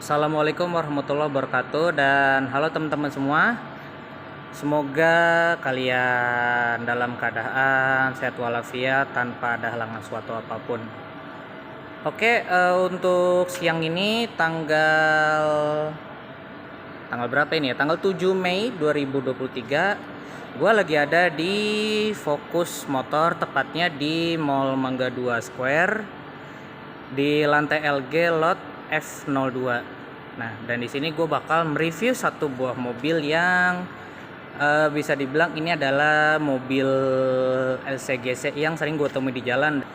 Assalamualaikum warahmatullahi wabarakatuh, dan halo teman-teman semua. Semoga kalian dalam keadaan sehat walafiat tanpa ada halangan suatu apapun. Oke, untuk siang ini tanggal berapa ini ya? Tanggal 7 Mei 2023. Gua lagi ada di Fokus Motor, tepatnya di Mall Mangga 2 Square di lantai LG lot F02. Nah, dan di sini gue bakal mereview satu buah mobil yang bisa dibilang ini adalah mobil LCGC yang sering gue temui di jalan.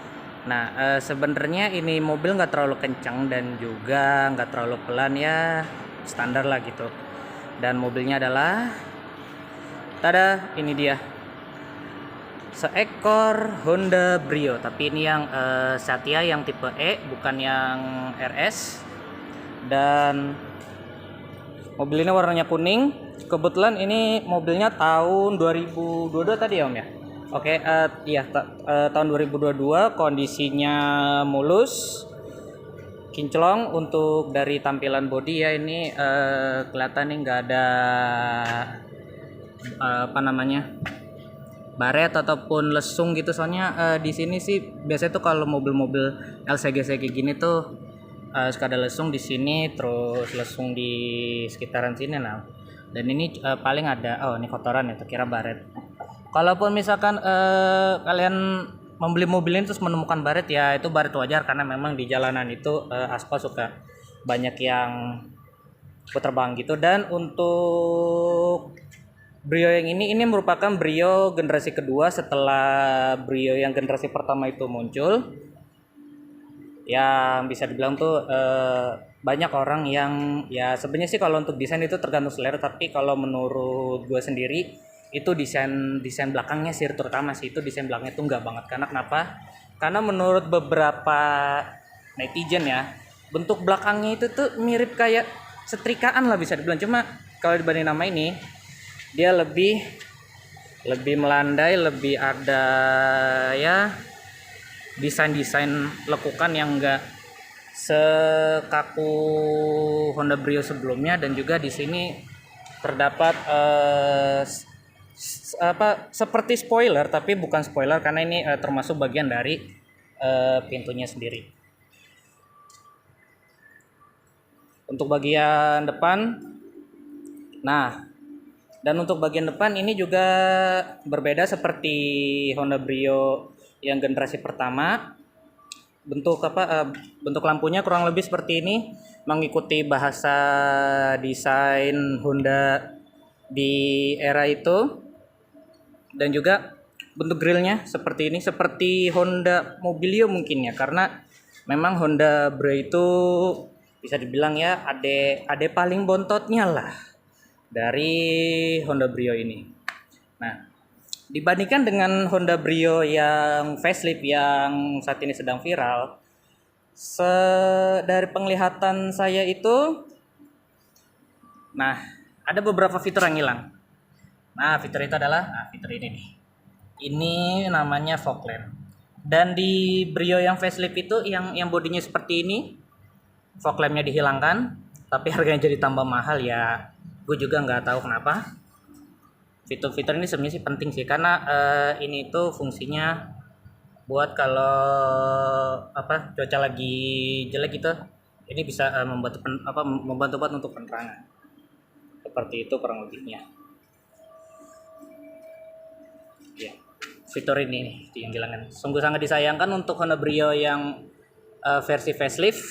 Nah, sebenarnya ini mobil nggak terlalu kencang dan juga nggak terlalu pelan, ya standar lah gitu. Dan mobilnya adalah, tada, ini dia, seekor Honda Brio, tapi ini yang Satya yang tipe E, bukan yang RS. Dan mobil ini warnanya kuning. Kebetulan ini mobilnya tahun 2022 tadi ya Om ya. Oke, iya, tahun 2022, kondisinya mulus, kinclong. Untuk dari tampilan bodi ya, ini kelihatan nih nggak ada baret ataupun lesung gitu. Soalnya di sini sih biasanya tuh kalau mobil-mobil LCGC kayak gini tuh suka ada lesung di sini, terus lesung di sekitaran sini. Nah, dan ini paling ada, oh ini kotoran ya, terkira baret. Kalaupun misalkan kalian membeli mobil ini terus menemukan baret, ya itu baret wajar, karena memang di jalanan itu aspal suka banyak yang terbang gitu. Dan untuk Brio yang ini merupakan Brio generasi kedua setelah Brio yang generasi pertama itu muncul. Yang bisa dibilang tuh banyak orang yang, ya sebenarnya sih kalau untuk desain itu tergantung selera, tapi kalau menurut gue sendiri itu desain belakangnya sih, terutama sih itu desain belakangnya tuh nggak banget. Karena kenapa? Karena menurut beberapa netizen ya, bentuk belakangnya itu tuh mirip kayak setrikaan lah bisa dibilang. Cuma kalau dibanding nama ini, dia lebih melandai, lebih ada ya desain lekukan yang enggak sekaku Honda Brio sebelumnya. Dan juga di sini terdapat seperti spoiler, tapi bukan spoiler karena ini termasuk bagian dari pintunya sendiri. Untuk bagian depan, nah, dan untuk bagian depan ini juga berbeda seperti Honda Brio yang generasi pertama. Bentuk lampunya kurang lebih seperti ini, mengikuti bahasa desain Honda di era itu. Dan juga bentuk grillnya seperti ini, seperti Honda Mobilio mungkin ya, karena memang Honda Brio itu bisa dibilang ya ade paling bontotnya lah dari Honda Brio ini. Nah, dibandingkan dengan Honda Brio yang facelift yang saat ini sedang viral, dari penglihatan saya itu, nah, ada beberapa fitur yang hilang. Nah, fitur itu adalah fitur ini nih. Ini namanya fog lamp. Dan di Brio yang facelift itu yang bodinya seperti ini, fog lampnya dihilangkan, tapi harganya jadi tambah mahal ya. Gue juga nggak tahu kenapa. Fitur-fitur ini sebenarnya sih penting sih, karena ini tuh fungsinya buat kalau cuaca lagi jelek gitu, ini bisa membantu buat untuk penerangan. Seperti itu kurang lebihnya. Ya, fitur ini yang hilangkan. Sungguh sangat disayangkan untuk Honda Brio yang versi facelift.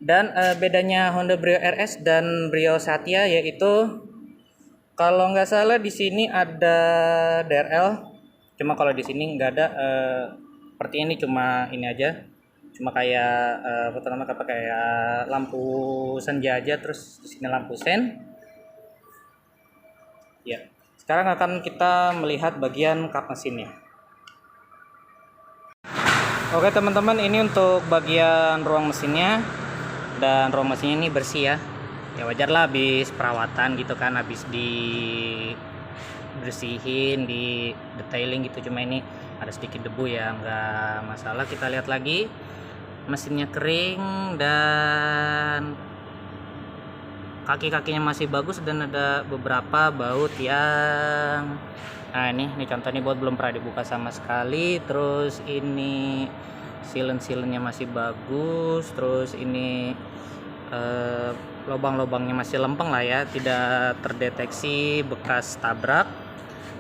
Dan bedanya Honda Brio RS dan Brio Satya yaitu, kalau nggak salah di sini ada DRL, cuma kalau di sini nggak ada. Seperti ini cuma ini aja, cuma kayak kayak lampu senja aja, terus di sini lampu sen. Ya, sekarang akan kita melihat bagian kap mesinnya. Oke teman-teman, ini untuk bagian ruang mesinnya. Dan ruang mesinnya ini bersih ya. Ya wajar lah, habis perawatan gitu kan, habis dibersihin, di detailing gitu. Cuma ini ada sedikit debu ya, nggak masalah. Kita lihat lagi, mesinnya kering dan kaki-kakinya masih bagus dan ada beberapa baut yang ini contoh nih baut belum pernah dibuka sama sekali. Terus ini silen-silennya masih bagus. Terus ini lubang-lubangnya masih lempeng lah ya, tidak terdeteksi bekas tabrak.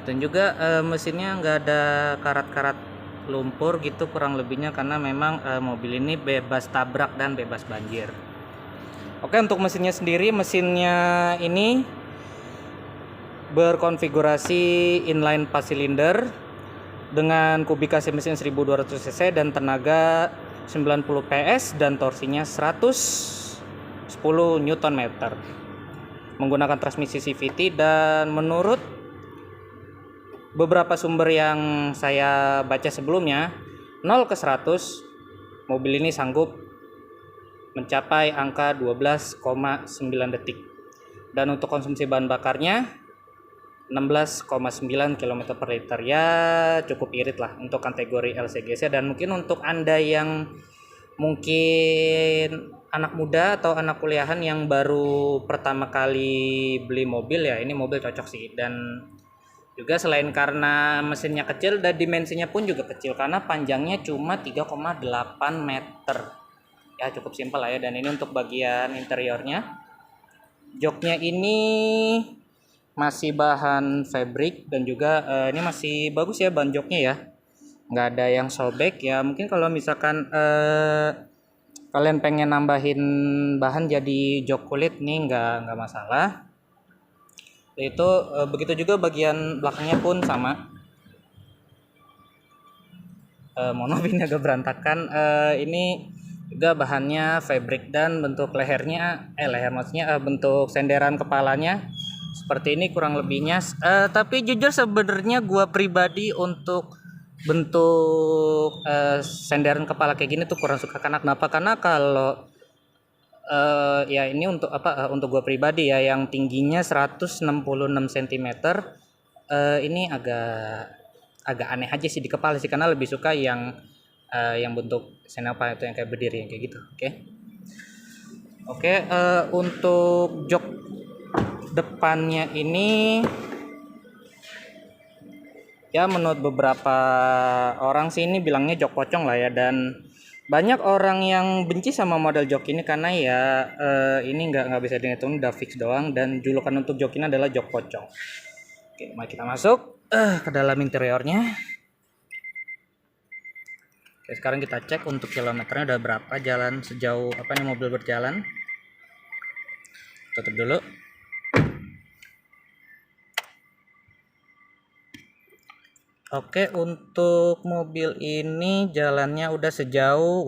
Dan juga mesinnya nggak ada karat-karat lumpur gitu kurang lebihnya, karena memang mobil ini bebas tabrak dan bebas banjir. Oke, untuk mesinnya sendiri, mesinnya ini berkonfigurasi inline 4 silinder dengan kubikasi mesin 1200 cc dan tenaga 90 PS dan torsinya 110 Nm. Menggunakan transmisi CVT, dan menurut beberapa sumber yang saya baca sebelumnya, 0 ke 100 mobil ini sanggup mencapai angka 12,9 detik. Dan untuk konsumsi bahan bakarnya 16,9 km per liter, ya cukup irit lah untuk kategori LCGC. Dan mungkin untuk Anda yang mungkin anak muda atau anak kuliahan yang baru pertama kali beli mobil, ya ini mobil cocok sih. Dan juga selain karena mesinnya kecil dan dimensinya pun juga kecil, karena panjangnya cuma 3,8 meter. Ya cukup simpel lah ya. Dan ini untuk bagian interiornya, joknya ini masih bahan fabric, dan juga ini masih bagus ya bahan joknya ya, nggak ada yang sobek ya. Mungkin kalau misalkan kalian pengen nambahin bahan jadi jok kulit nih, nggak masalah. Itu begitu juga bagian belakangnya pun sama. Mohon maaf ini agak berantakan. Ini juga bahannya fabric, dan bentuk lehernya leher maksudnya bentuk senderan kepalanya seperti ini kurang lebihnya. Tapi jujur sebenarnya gua pribadi untuk bentuk senderan kepala kayak gini tuh kurang suka. Kenapa? Karena kalau ya ini untuk untuk gua pribadi ya, yang tingginya 166 cm, ini agak aneh aja sih di kepala sih, karena lebih suka yang bentuk senapa itu yang kayak berdiri yang kayak gitu. Oke, untuk jok depannya ini ya menurut beberapa orang sih ini bilangnya jok pocong lah ya, dan banyak orang yang benci sama model jok ini karena ya ini nggak bisa dihitung, udah fix doang, dan julukan untuk jok ini adalah jok pocong. Oke, mari kita masuk ke dalam interiornya. Oke, sekarang kita cek untuk kilometernya udah berapa, jalan sejauh apa nih mobil berjalan. Tutup dulu. Oke, untuk mobil ini jalannya udah sejauh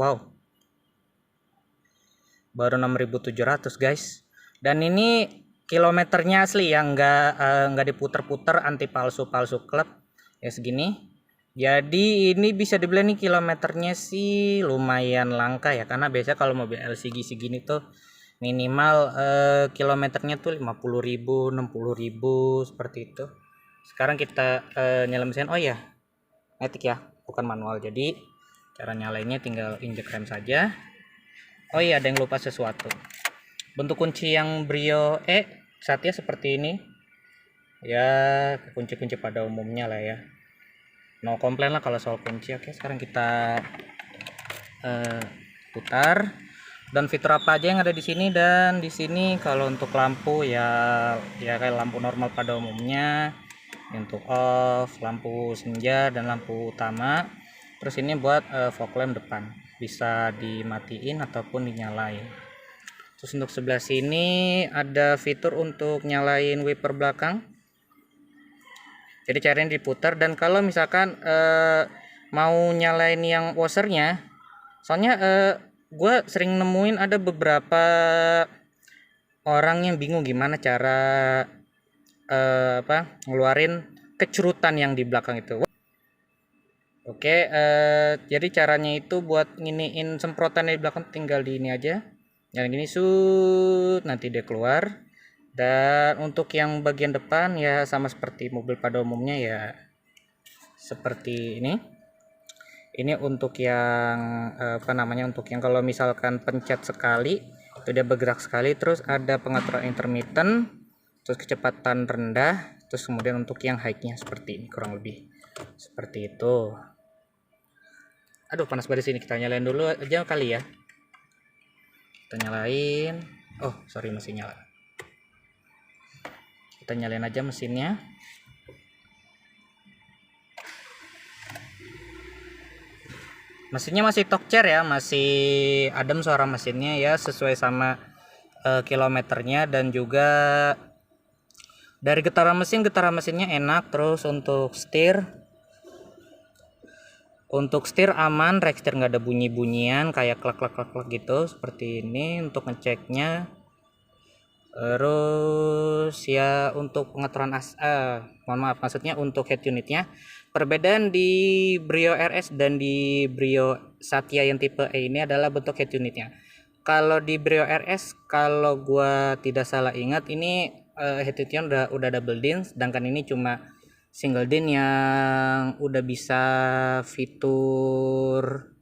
baru 6.700 guys. Dan ini kilometernya asli yang nggak diputer-puter, anti palsu klub ya, segini. Jadi ini bisa dibilang nih kilometernya sih lumayan langka ya, karena biasa kalau mobil LCG segini tuh minimal kilometernya tuh 50.000, 60.000 seperti itu. Sekarang kita nyalain mesin. Oh ya, matic ya, bukan manual. Jadi cara nyalainnya tinggal injek rem saja. Oh iya, ada yang lupa sesuatu. Bentuk kunci yang Brio saatnya seperti ini. Ya, kunci-kunci pada umumnya lah ya. No komplain lah kalau soal kunci. Oke, sekarang kita putar. Dan fitur apa aja yang ada di sini, dan di sini kalau untuk lampu ya kayak lampu normal pada umumnya. Untuk off, lampu senja, dan lampu utama. Terus ini buat fog lamp depan, bisa dimatiin ataupun dinyalain. Terus untuk sebelah sini ada fitur untuk nyalain wiper belakang. Jadi caranya diputar, dan kalau misalkan mau nyalain yang washernya, soalnya gue sering nemuin ada beberapa orang yang bingung gimana cara ngeluarin kecerutan yang di belakang itu. Oke, jadi caranya itu buat nginiin semprotan di belakang tinggal di ini aja. Yang gini nanti dia keluar. Dan untuk yang bagian depan ya sama seperti mobil pada umumnya ya, seperti ini. Ini untuk yang untuk yang kalau misalkan pencet sekali Tuh dia bergerak sekali. Terus ada pengaturan intermittent, terus kecepatan rendah, terus kemudian untuk yang high-nya seperti ini, kurang lebih seperti itu. Aduh panas banget sini, kita nyalain dulu aja kali ya. Kita nyalain. Oh sorry, masih nyala. Kita nyalain aja mesinnya. Mesinnya masih Talkchair ya, masih adem suara mesinnya ya, sesuai sama kilometernya. Dan juga dari getaran mesinnya enak. Terus untuk setir aman, rack setir nggak ada bunyi-bunyian kayak klak gitu, seperti ini untuk ngeceknya. Terus ya untuk pengaturan maksudnya untuk head unitnya, perbedaan di Brio RS dan di Brio Satya yang tipe E ini adalah bentuk head unitnya. Kalau di Brio RS, kalau gua tidak salah ingat, ini head unitnya udah double din, sedangkan ini cuma single din yang udah bisa fitur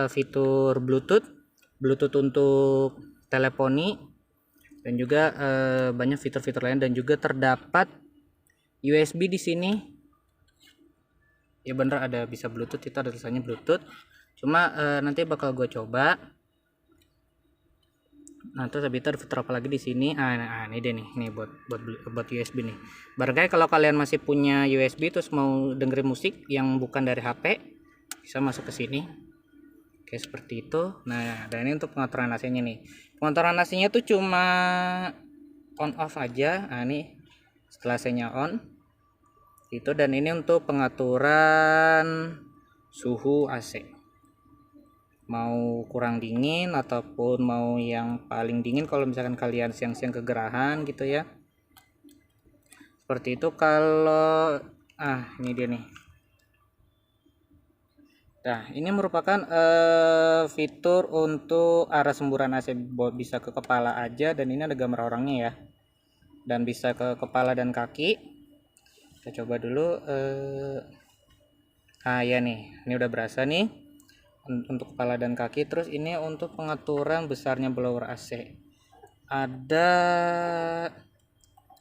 fitur Bluetooth untuk teleponi, dan juga banyak fitur-fitur lain, dan juga terdapat USB di sini. Ya bener ada bisa Bluetooth, itu ada tulisannya Bluetooth. Cuma nanti bakal gue coba. Nah terus habis itu ada fitur apa lagi di sini? Ini deh nih buat USB nih. Barangkali kalau kalian masih punya USB terus mau dengerin musik yang bukan dari HP, bisa masuk ke sini. Oke seperti itu. Nah dan ini untuk pengaturan AC-nya nih. Pengaturan AC-nya tuh cuma on off aja. Nah ini setelah AC-nya on itu, dan ini untuk pengaturan suhu AC. Mau kurang dingin ataupun mau yang paling dingin kalau misalkan kalian siang-siang kegerahan gitu ya. Seperti itu. Kalau ini dia nih. Nah ini merupakan fitur untuk arah semburan AC, bisa ke kepala aja, dan ini ada gambar orangnya ya, dan bisa ke kepala dan kaki. Kita coba dulu. Ya nih, ini udah berasa nih untuk kepala dan kaki. Terus ini untuk pengaturan besarnya blower AC. Ada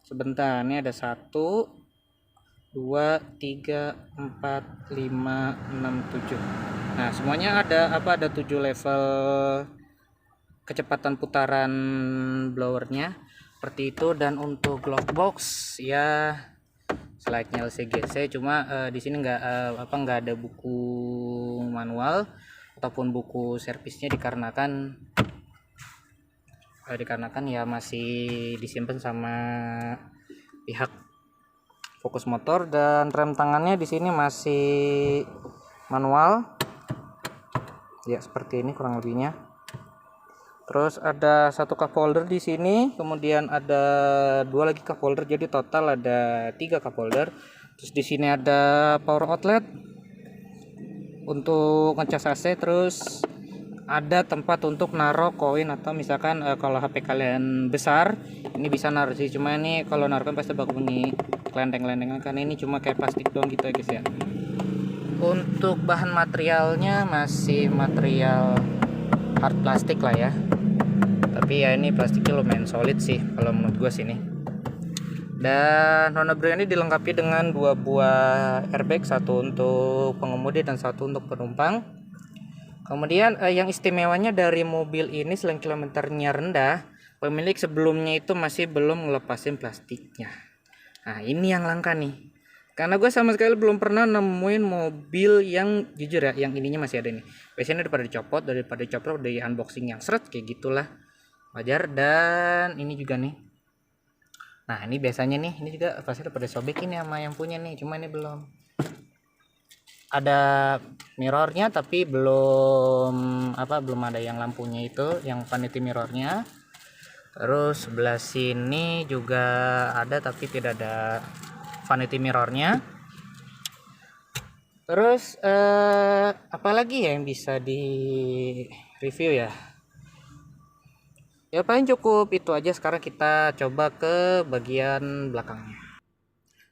sebentar, ini ada 1 2 3 4 5 6 7. Nah semuanya ada 7 level kecepatan putaran blowernya seperti itu. Dan untuk glove box ya slide-nya LCGC, cuma di sini nggak ada buku manual ataupun buku servisnya, dikarenakan ya masih disimpan sama pihak fokus motor. Dan rem tangannya di sini masih manual ya, seperti ini kurang lebihnya. Terus ada 1 cup holder di sini, kemudian ada 2 lagi cup holder, jadi total ada 3 cup holder. Terus di sini ada power outlet untuk ngecas AC. Terus ada tempat untuk naruh koin, atau misalkan kalau HP kalian besar ini bisa naruh sih, cuma ini kalau naruh kan pasti bakal bunyi kelenteng-kelentengan, karena ini cuma kayak plastik doang gitu ya guys ya. Untuk bahan materialnya masih material hard plastik lah ya, tapi ya ini plastiknya lumayan solid sih kalau menurut gue sini. Dan Honda Brio ini dilengkapi dengan 2 buah airbag, 1 untuk pengemudi dan 1 untuk penumpang. Kemudian yang istimewanya dari mobil ini, selain kilometernya rendah, pemilik sebelumnya itu masih belum ngelepasin plastiknya. Nah ini yang langka nih, karena gue sama sekali belum pernah nemuin mobil yang jujur ya, yang ininya masih ada nih. Biasanya daripada dicopot dari unboxing yang seret kayak gitulah, wajar. Dan ini juga nih, nah ini biasanya nih, ini juga pasti udah pada sobek ini sama yang punya nih, cuma ini belum ada mirrornya, tapi belum ada yang lampunya itu, yang vanity mirrornya. Terus sebelah sini juga ada, tapi tidak ada vanity mirrornya. Terus apalagi ya yang bisa di review ya. Ya paling cukup itu aja. Sekarang kita coba ke bagian belakangnya.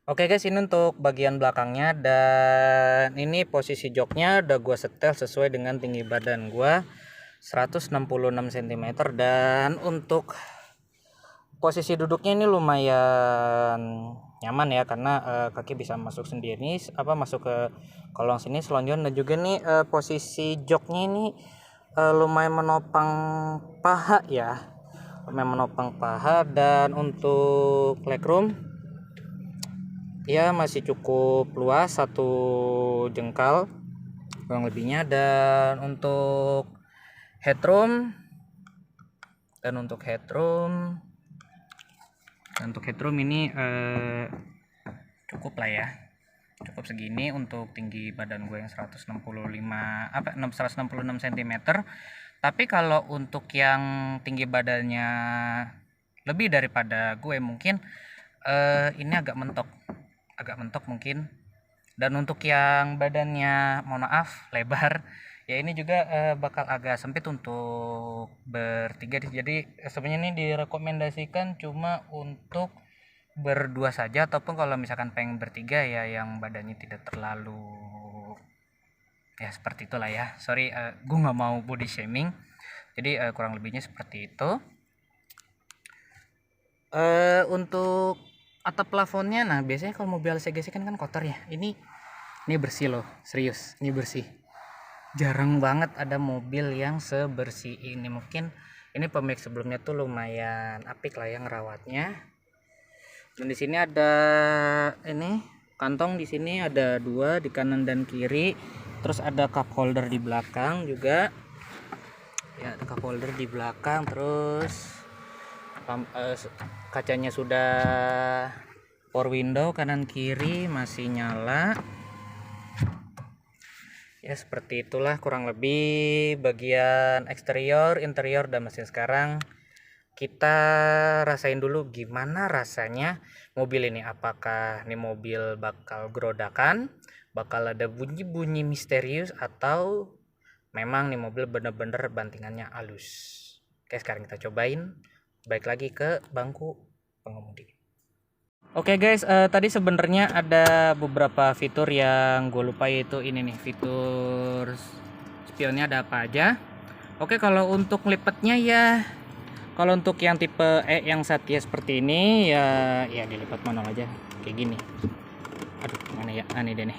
Oke guys, ini untuk bagian belakangnya, dan ini posisi joknya udah gua setel sesuai dengan tinggi badan gua. 166 cm, dan untuk posisi duduknya ini lumayan nyaman ya, karena kaki bisa masuk sendiri, masuk ke kolong sini selonjoran, dan juga nih posisi joknya ini lumayan menopang paha ya, dan untuk legroom ya masih cukup luas, 1 jengkal kurang lebihnya. Dan untuk headroom ini cukup lah ya, cukup segini untuk tinggi badan gue yang 166 cm. Tapi kalau untuk yang tinggi badannya lebih daripada gue, mungkin ini agak mentok mungkin. Dan untuk yang badannya mohon maaf lebar ya, ini juga bakal agak sempit untuk bertiga. Jadi sebenarnya ini direkomendasikan cuma untuk berdua saja, ataupun kalau misalkan pengen bertiga ya yang badannya tidak terlalu ya seperti itulah ya. Sorry, gue nggak mau body shaming, jadi kurang lebihnya seperti itu. Untuk atap plafonnya, nah biasanya kalau mobil CGC kan kotor ya, ini bersih loh, serius, ini bersih. Jarang banget ada mobil yang sebersih ini. Mungkin ini pemilik sebelumnya tuh lumayan apik lah yang ngerawatnya. Dan di sini ada ini kantong, di sini ada 2 di kanan dan kiri. Terus ada cup holder di belakang juga. Ya, ada cup holder di belakang. Terus kacanya sudah power window, kanan kiri masih nyala. Ya seperti itulah kurang lebih bagian eksterior, interior, dan mesin. Sekarang kita rasain dulu gimana rasanya mobil ini. Apakah ini mobil bakal gerodakan, bakal ada bunyi-bunyi misterius, atau memang nih mobil bener-bener bantingannya halus. Oke, sekarang kita cobain. Baik lagi ke bangku pengemudi. Oke guys, tadi sebenarnya ada beberapa fitur yang gue lupa, yaitu ini nih, fitur spionnya ada apa aja. Oke, kalau untuk lipatnya ya, kalau untuk yang tipe E yang Satya seperti ini ya dilipat manual aja kayak gini. Aduh, mana ya? Ini deh nih.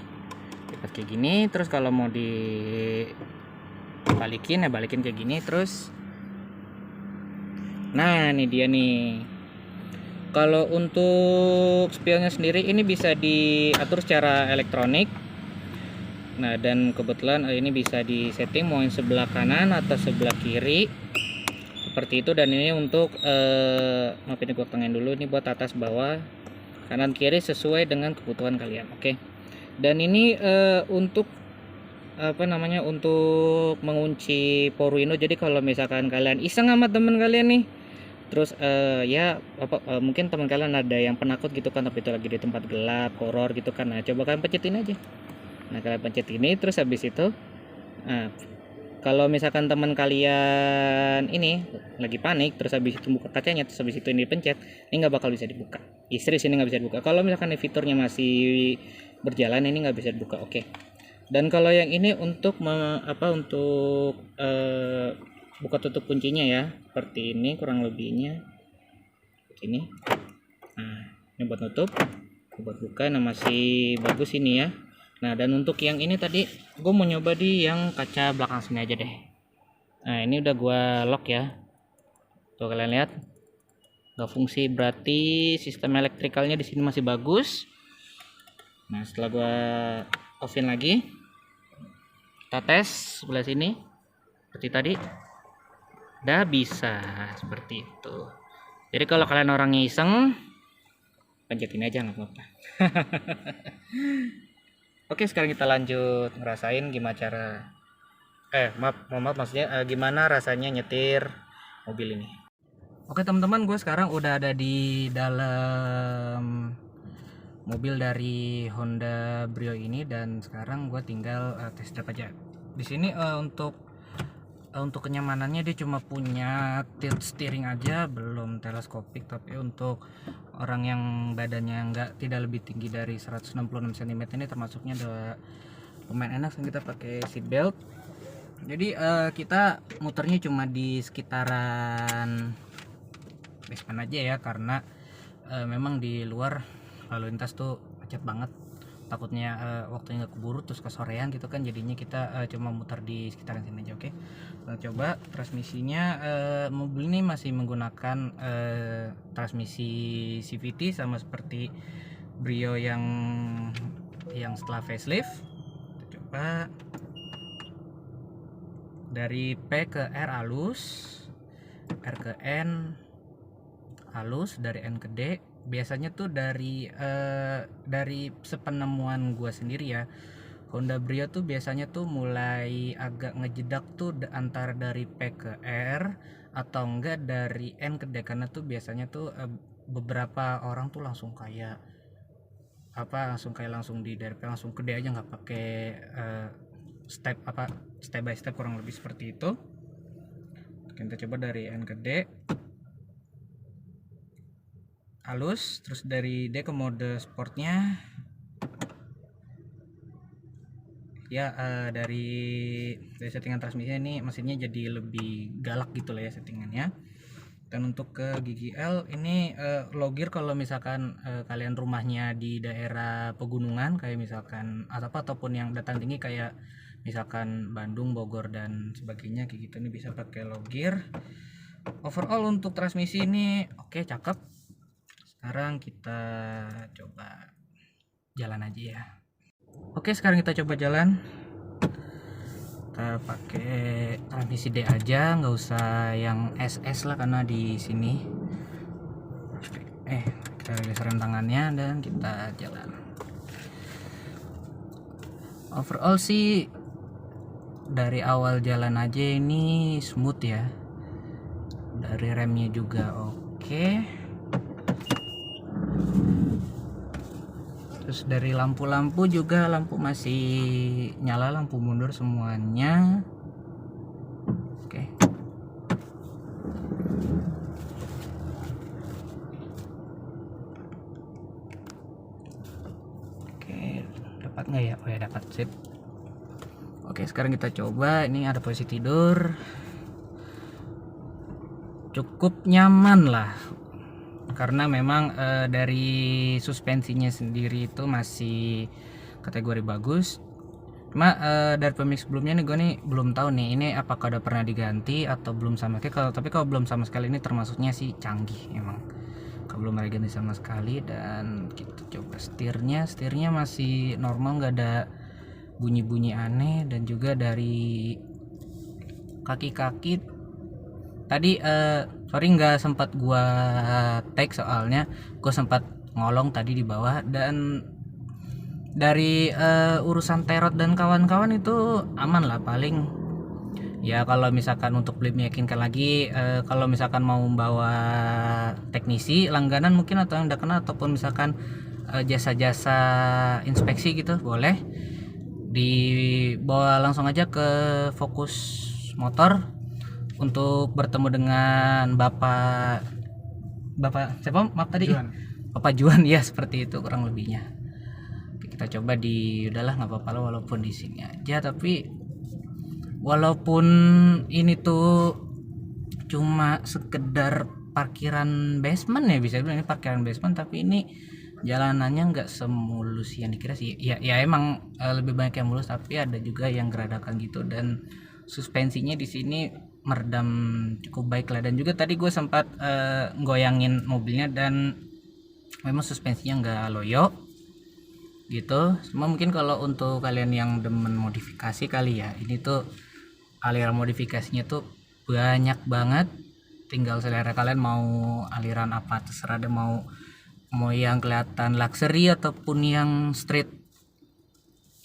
Lipat kayak gini. Terus kalau mau dibalikin ya balikin kayak gini terus. Nah, ini dia nih. Kalau untuk spionnya sendiri ini bisa diatur secara elektronik. Nah, dan kebetulan ini bisa disetting mau yang sebelah kanan atau sebelah kiri seperti itu. Dan ini untuk maaf ini gue pengen dulu, ini buat atas bawah kanan kiri sesuai dengan kebutuhan kalian. Oke. Dan ini untuk untuk mengunci power window. Jadi kalau misalkan kalian iseng sama temen kalian nih, terus mungkin teman kalian ada yang penakut gitu kan, tapi itu lagi di tempat gelap, horor gitu kan, nah coba kalian pencetin aja. Nah, kalian pencet ini, terus habis itu kalau misalkan teman kalian ini lagi panik, terus habis itu buka kacanya, terus habis itu ini dipencet, ini nggak bakal bisa dibuka. Serius, ini nggak bisa dibuka. Kalau misalkan fiturnya masih berjalan, ini nggak bisa dibuka. Oke. Dan kalau yang ini untuk buka tutup kuncinya ya, seperti ini kurang lebihnya ini. Nah, ini buat nutup, buat buka. Nah, masih bagus ini ya. Nah, dan untuk yang ini tadi gue mau nyoba di yang kaca belakang sini aja deh. Nah, ini udah gue lock ya, tuh kalian lihat nggak fungsi, berarti sistem elektrikalnya di sini masih bagus. Nah, setelah gue offin lagi, kita tes sebelah sini seperti tadi. Udah bisa seperti itu. Jadi kalau kalian orangnya iseng, pencetin aja nggak apa-apa. Oke, sekarang kita lanjut ngerasain gimana cara gimana rasanya nyetir mobil ini. Oke teman-teman, gue sekarang udah ada di dalam mobil dari Honda Brio ini, dan sekarang gue tinggal test drive aja. Di sini untuk kenyamanannya dia cuma punya tilt steering aja, belum teleskopik. Tapi untuk orang yang badannya tidak lebih tinggi dari 166 cm ini termasuknya udah lumayan enak. Kita pakai seat belt. Jadi kita muternya cuma di sekitaran basement aja ya, karena memang di luar lalu lintas tuh macet banget. Takutnya waktunya nggak keburu terus kesorean gitu kan, jadinya kita cuma muter di sekitaran sini aja. Oke, kita coba transmisinya. Mobil ini masih menggunakan transmisi CVT sama seperti Brio yang setelah facelift. Kita coba dari P ke R halus, R ke N halus, dari N ke D. Biasanya tuh dari sepenemuan gua sendiri ya, Honda Brio tuh biasanya tuh mulai agak ngejedak tuh antara dari P ke R atau enggak dari N ke D, karena tuh biasanya tuh beberapa orang tuh langsung kayak langsung di dari P langsung ke D aja, nggak pakai step by step, kurang lebih seperti itu. Kita coba dari N ke D halus, terus dari D ke mode sportnya ya. Dari settingan transmisinya ini mesinnya jadi lebih galak gitu lah ya settingannya. Dan untuk ke gigi L ini low gear kalau misalkan kalian rumahnya di daerah pegunungan kayak misalkan ataupun yang dataran tinggi kayak misalkan Bandung, Bogor dan sebagainya kayak gitu, ini bisa pakai low gear. Overall untuk transmisi ini oke, cakep. Sekarang kita coba jalan aja ya. Oke, sekarang kita coba jalan. Kita pakai transmisi D aja, nggak usah yang SS lah karena di sini. Kita geserin tangannya dan kita jalan. Overall sih dari awal jalan aja ini smooth ya. Dari remnya juga oke. Terus dari lampu-lampu juga, lampu masih nyala, lampu mundur semuanya. Oke. Oke, dapat nggak ya? Oh ya, dapat, sip. Oke, sekarang kita coba. Ini ada posisi tidur. Cukup nyaman lah, karena memang dari suspensinya sendiri itu masih kategori bagus. Cuma dari pemilik sebelumnya nih gue nih belum tahu nih ini apakah udah pernah diganti atau belum sama sekali. Tapi kalau belum sama sekali ini termasuknya sih canggih emang, kalau belum diganti sama sekali. Dan kita coba setirnya masih normal, nggak ada bunyi-bunyi aneh. Dan juga dari kaki-kaki tadi sorry nggak sempat gua tag, soalnya gua sempat ngolong tadi di bawah. Dan dari urusan terot dan kawan-kawan itu aman lah. Paling ya kalau misalkan untuk beli meyakinkan lagi, kalau misalkan mau membawa teknisi langganan mungkin atau yang udah kenal, ataupun misalkan jasa-jasa inspeksi gitu, boleh dibawa langsung aja ke Fokus Motor untuk bertemu dengan Bapak siapa, maaf tadi, Juan. Bapak Juan ya, seperti itu kurang lebihnya. Oke, kita coba udahlah nggak apa-apa lah walaupun di sini aja. Tapi walaupun ini tuh cuma sekedar parkiran basement ya, bisa bilang ini parkiran basement, tapi ini jalanannya nggak semulus yang dikira sih. Ya emang lebih banyak yang mulus, tapi ada juga yang geradakan gitu. Dan suspensinya di sini meredam cukup baik lah. Dan juga tadi gue sempat goyangin mobilnya dan memang suspensinya nggak loyo gitu. Cuma mungkin kalau untuk kalian yang demen modifikasi kali ya, ini tuh aliran modifikasinya tuh banyak banget. Tinggal selera kalian mau aliran apa terserah deh, mau yang kelihatan luxury ataupun yang street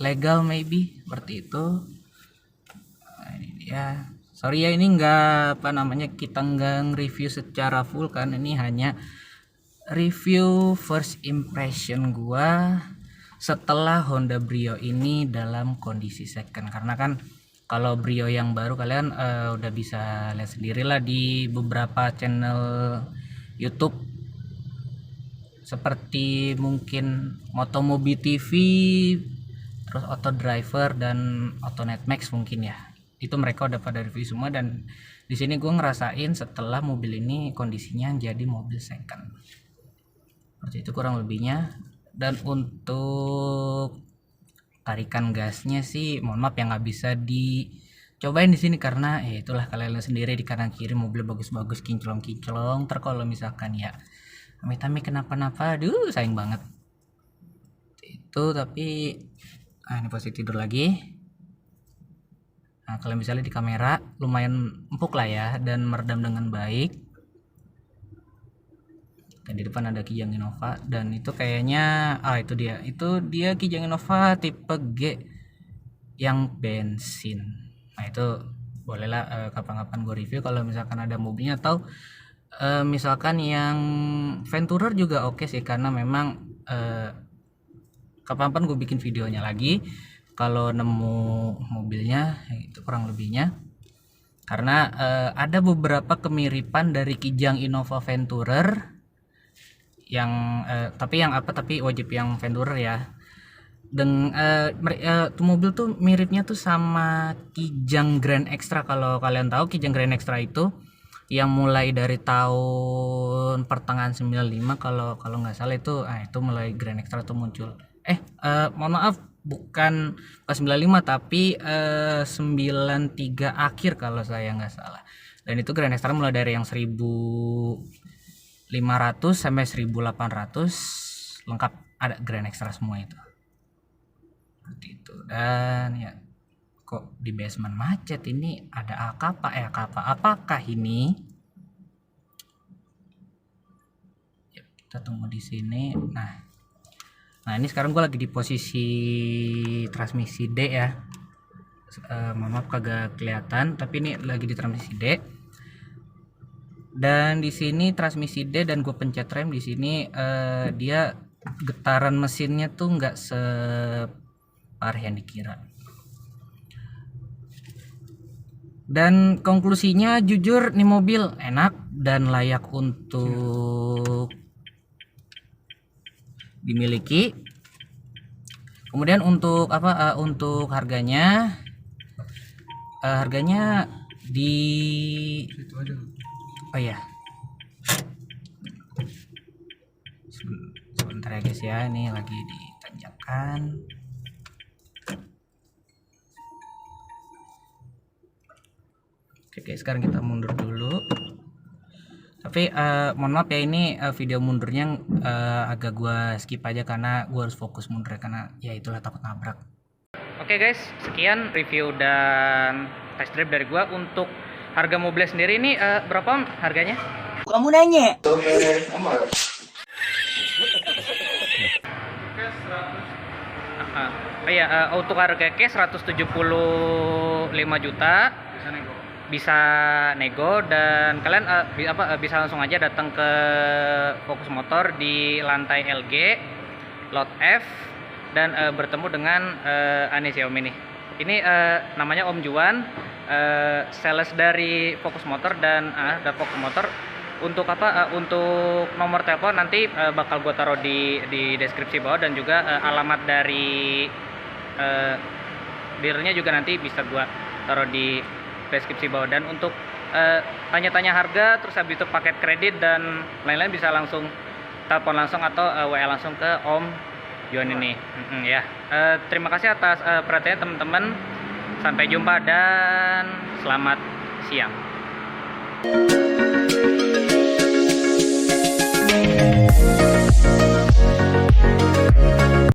legal maybe seperti itu. Nah, ini dia. Sorry ya, ini nggak kita nggak review secara full kan, ini hanya review first impression gua setelah Honda Brio ini dalam kondisi second. Karena kan kalau Brio yang baru kalian udah bisa lihat sendiri lah di beberapa channel YouTube seperti mungkin Motomobi TV, terus Auto Driver dan Auto Netmax mungkin ya. itu mereka udah pada review semua, dan di sini gue ngerasain setelah mobil ini kondisinya jadi mobil second. Seperti itu kurang lebihnya. Dan untuk tarikan gasnya sih mohon maaf yang nggak bisa dicobain di sini karena ya itulah kalian lihat sendiri di kanan kiri mobil bagus-bagus kinclong-kinclong. Kalau misalkan ya amit-amit kenapa-napa, aduh sayang banget itu. Tapi ini posisi tidur lagi. Nah, kalian bisa lihat di kamera lumayan empuk lah ya dan meredam dengan baik. Dan di depan ada Kijang Innova, dan itu kayaknya itu dia Kijang Innova tipe G yang bensin. Nah itu bolehlah kapan-kapan gue review kalau misalkan ada mobilnya, atau misalkan yang Venturer juga oke sih, karena memang kapan-kapan gue bikin videonya lagi kalau nemu mobilnya. Itu kurang lebihnya, karena ada beberapa kemiripan dari Kijang Innova Venturer yang tapi wajib yang Venturer ya. Dan tuh mobil tuh miripnya tuh sama Kijang Grand Extra. Kalau kalian tahu Kijang Grand Extra itu yang mulai dari tahun pertengahan 95 kalau nggak salah itu mulai Grand Extra tuh muncul. Mohon maaf, bukan pas 95 tapi 93 akhir kalau saya nggak salah. Dan itu Grand Extra mulai dari yang 1500 sampai 1800 lengkap ada Grand Extra semua itu. Seperti itu. Dan ya kok di basement macet ini, ada apakah ini? Ya, kita tunggu di sini. Nah ini sekarang gue lagi di posisi transmisi D ya. Maaf kagak kelihatan, tapi ini lagi di transmisi D. Dan di sini transmisi D dan gue pencet rem di sini, dia getaran mesinnya tuh nggak separah yang dikira. Dan konklusinya jujur nih mobil enak dan layak untuk dimiliki. Kemudian untuk untuk harganya di sebentar ya guys ya, ini lagi ditanjakan. Oke guys, sekarang kita mundur dulu. Tapi mohon maaf ya, ini video mundurnya agak gua skip aja karena gua harus fokus mundur karena ya itulah takut nabrak. Oke guys, sekian review dan test drive dari gua. Untuk harga mobil sendiri ini berapa harganya? Kamu nanya. Untuk harga cash 175 juta. Bisa nego, dan kalian bisa langsung aja datang ke Fokus Motor di lantai LG Lot F dan bertemu dengan Anis ya Om ini. Ini namanya Om Juan, sales dari Fokus Motor dan Fokus Motor. Untuk untuk nomor telepon nanti bakal gue taruh di deskripsi bawah, dan juga alamat dari dealernya juga nanti bisa gue taruh di deskripsi bawah. Dan untuk tanya-tanya harga, terus habis itu paket kredit dan lain-lain, bisa langsung telepon langsung atau WA langsung ke Om Juan ini. Ya, terima kasih atas perhatiannya teman-teman. Sampai jumpa dan selamat siang.